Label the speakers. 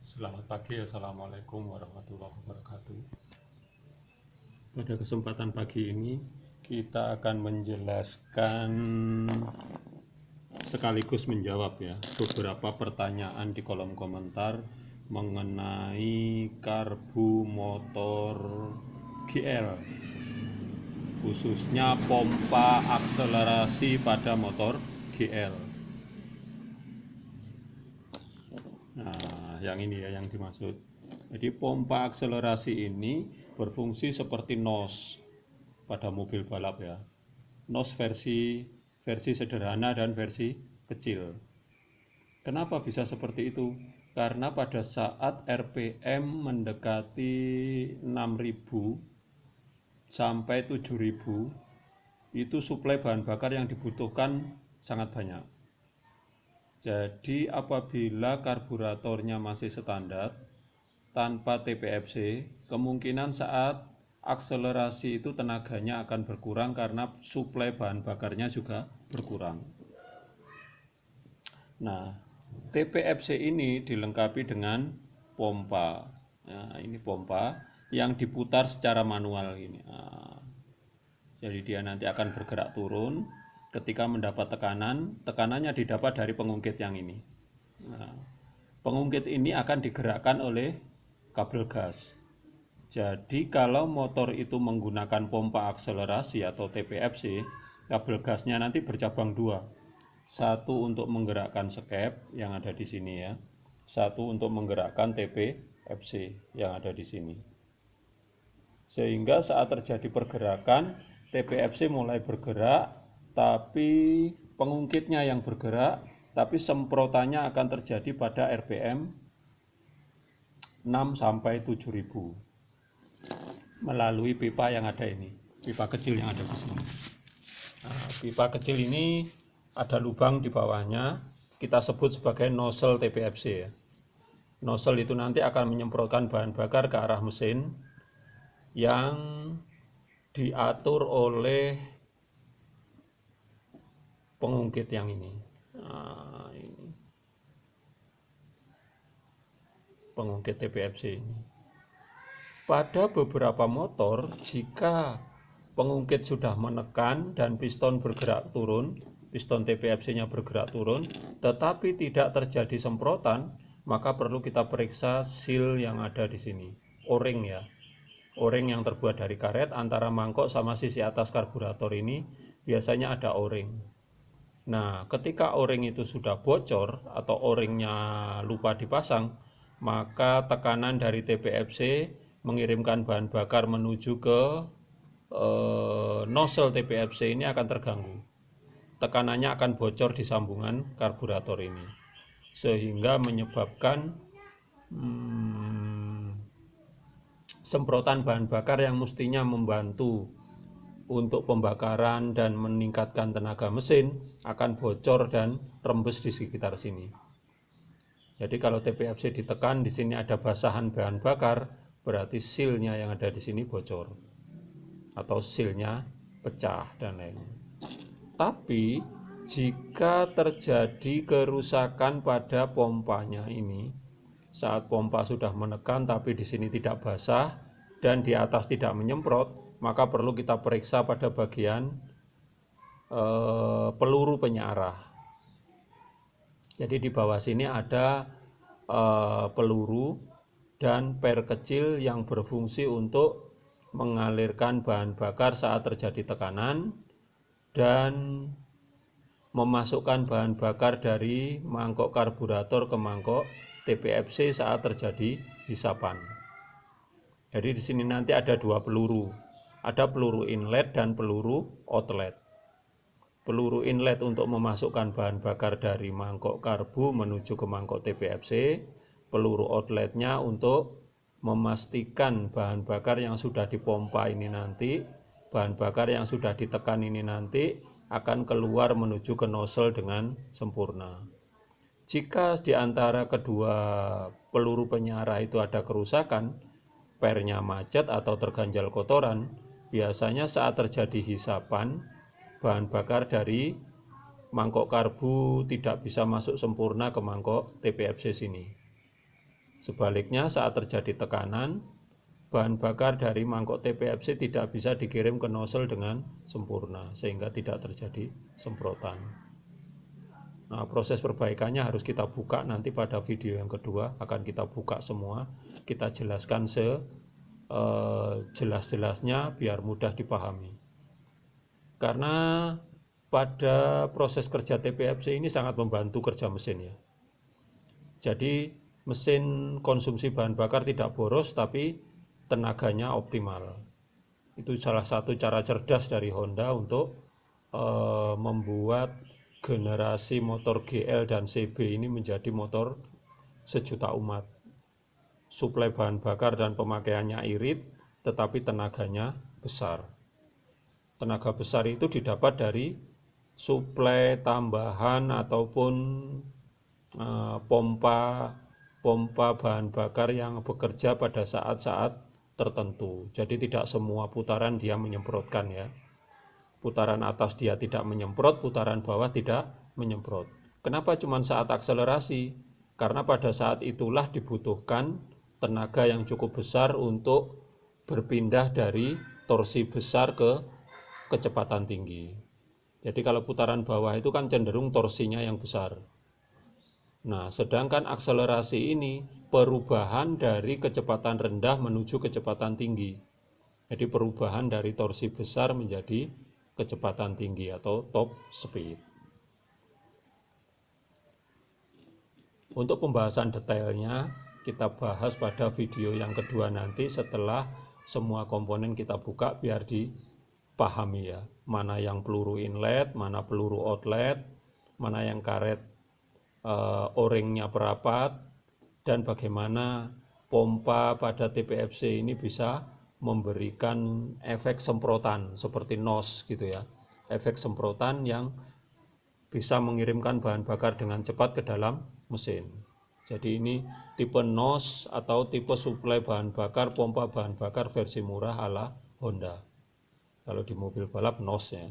Speaker 1: Selamat pagi, Assalamualaikum warahmatullahi wabarakatuh. Pada kesempatan pagi ini kita akan menjelaskan sekaligus menjawab ya beberapa pertanyaan di kolom komentar mengenai karbu motor GL, khususnya pompa akselerasi pada motor GL. Nah, yang ini ya yang dimaksud. Jadi pompa akselerasi ini berfungsi seperti nos pada mobil balap ya. Nos versi sederhana dan versi kecil. Kenapa bisa seperti itu? Karena pada saat RPM mendekati 6.000 sampai 7.000, itu suplai bahan bakar yang dibutuhkan sangat banyak. Jadi apabila karburatornya masih standar tanpa TPFC, kemungkinan saat akselerasi itu tenaganya akan berkurang karena suplai bahan bakarnya juga berkurang. Nah, TPFC ini dilengkapi dengan pompa. Nah, ini pompa yang diputar secara manual ini. Nah, jadi dia nanti akan bergerak turun ketika mendapat tekanan. Tekanannya didapat dari pengungkit yang ini. Nah, pengungkit ini akan digerakkan oleh kabel gas. Jadi kalau motor itu menggunakan pompa akselerasi atau TPFC, kabel gasnya nanti bercabang dua. Satu untuk menggerakkan skep yang ada di sini ya. Satu untuk menggerakkan TPFC yang ada di sini. Sehingga saat terjadi pergerakan, TPFC mulai bergerak, tapi pengungkitnya yang bergerak, tapi semprotannya akan terjadi pada RPM 6 sampai 7.000 melalui pipa yang ada ini, pipa kecil yang ada di sini. Nah, pipa kecil ini ada lubang di bawahnya, kita sebut sebagai nozzle TPFC ya. Nozzle itu nanti akan menyemprotkan bahan bakar ke arah mesin yang diatur oleh pengungkit yang ini. Nah, ini pengungkit TPFC ini. Pada beberapa motor, jika pengungkit sudah menekan dan piston bergerak turun, piston TPFC-nya bergerak turun, tetapi tidak terjadi semprotan, maka perlu kita periksa seal yang ada di sini, O-ring ya. O-ring yang terbuat dari karet antara mangkok sama sisi atas karburator ini biasanya ada O-ring. Nah, ketika O-ring itu sudah bocor atau O-ringnya lupa dipasang, maka tekanan dari TPFC mengirimkan bahan bakar menuju ke nozzle TPFC ini akan terganggu. Tekanannya akan bocor di sambungan karburator ini, sehingga menyebabkan semprotan bahan bakar yang mestinya membantu untuk pembakaran dan meningkatkan tenaga mesin akan bocor dan rembes di sekitar sini. Jadi kalau TPFC ditekan, di sini ada basahan bahan bakar, berarti sealnya yang ada di sini bocor atau sealnya pecah dan lainnya. Tapi jika terjadi kerusakan pada pompanya ini, saat pompa sudah menekan tapi di sini tidak basah dan di atas tidak menyemprot, maka perlu kita periksa pada bagian peluru penyarah. Jadi di bawah sini ada peluru dan per kecil yang berfungsi untuk mengalirkan bahan bakar saat terjadi tekanan dan memasukkan bahan bakar dari mangkok karburator ke mangkok TPFC saat terjadi hisapan. Jadi di sini nanti ada dua peluru. Ada peluru inlet dan peluru outlet. Peluru inlet untuk memasukkan bahan bakar dari mangkok karbu menuju ke mangkok TPFC. Peluru outletnya untuk memastikan bahan bakar yang sudah dipompa ini nanti, bahan bakar yang sudah ditekan ini nanti akan keluar menuju ke nozzle dengan sempurna. Jika di antara kedua peluru penyarah itu ada kerusakan, pernya macet atau terganjal kotoran, biasanya saat terjadi hisapan, bahan bakar dari mangkok karbu tidak bisa masuk sempurna ke mangkok TPFC sini. Sebaliknya, saat terjadi tekanan, bahan bakar dari mangkok TPFC tidak bisa dikirim ke nozzle dengan sempurna, sehingga tidak terjadi semprotan. Nah, proses perbaikannya harus kita buka nanti pada video yang kedua, akan kita buka semua, kita jelaskan jelas-jelasnya biar mudah dipahami. Karena pada proses kerja TPFC ini sangat membantu kerja mesin ya. Jadi mesin konsumsi bahan bakar tidak boros tapi tenaganya optimal. Itu salah satu cara cerdas dari Honda untuk membuat generasi motor GL dan CB ini menjadi motor sejuta umat. Suplai bahan bakar dan pemakaiannya irit, tetapi tenaganya besar. Tenaga besar itu didapat dari suplai tambahan ataupun pompa bahan bakar yang bekerja pada saat-saat tertentu. Jadi tidak semua putaran dia menyemprotkan ya. Putaran atas dia tidak menyemprot, putaran bawah tidak menyemprot. Kenapa cuma saat akselerasi? Karena pada saat itulah dibutuhkan tenaga yang cukup besar untuk berpindah dari torsi besar ke kecepatan tinggi. Jadi kalau putaran bawah itu kan cenderung torsinya yang besar. Nah, sedangkan akselerasi ini perubahan dari kecepatan rendah menuju kecepatan tinggi. Jadi perubahan dari torsi besar menjadi kecepatan tinggi atau top speed. Untuk pembahasan detailnya kita bahas pada video yang kedua nanti setelah semua komponen kita buka biar dipahami ya. Mana yang peluru inlet, mana peluru outlet, mana yang karet o-ringnya perapat, dan bagaimana pompa pada TPFC ini bisa memberikan efek semprotan seperti NOS gitu ya. Efek semprotan yang bisa mengirimkan bahan bakar dengan cepat ke dalam mesin. Jadi ini tipe NOS atau tipe suplai bahan bakar pompa bahan bakar versi murah ala Honda. Kalau di mobil balap NOS ya.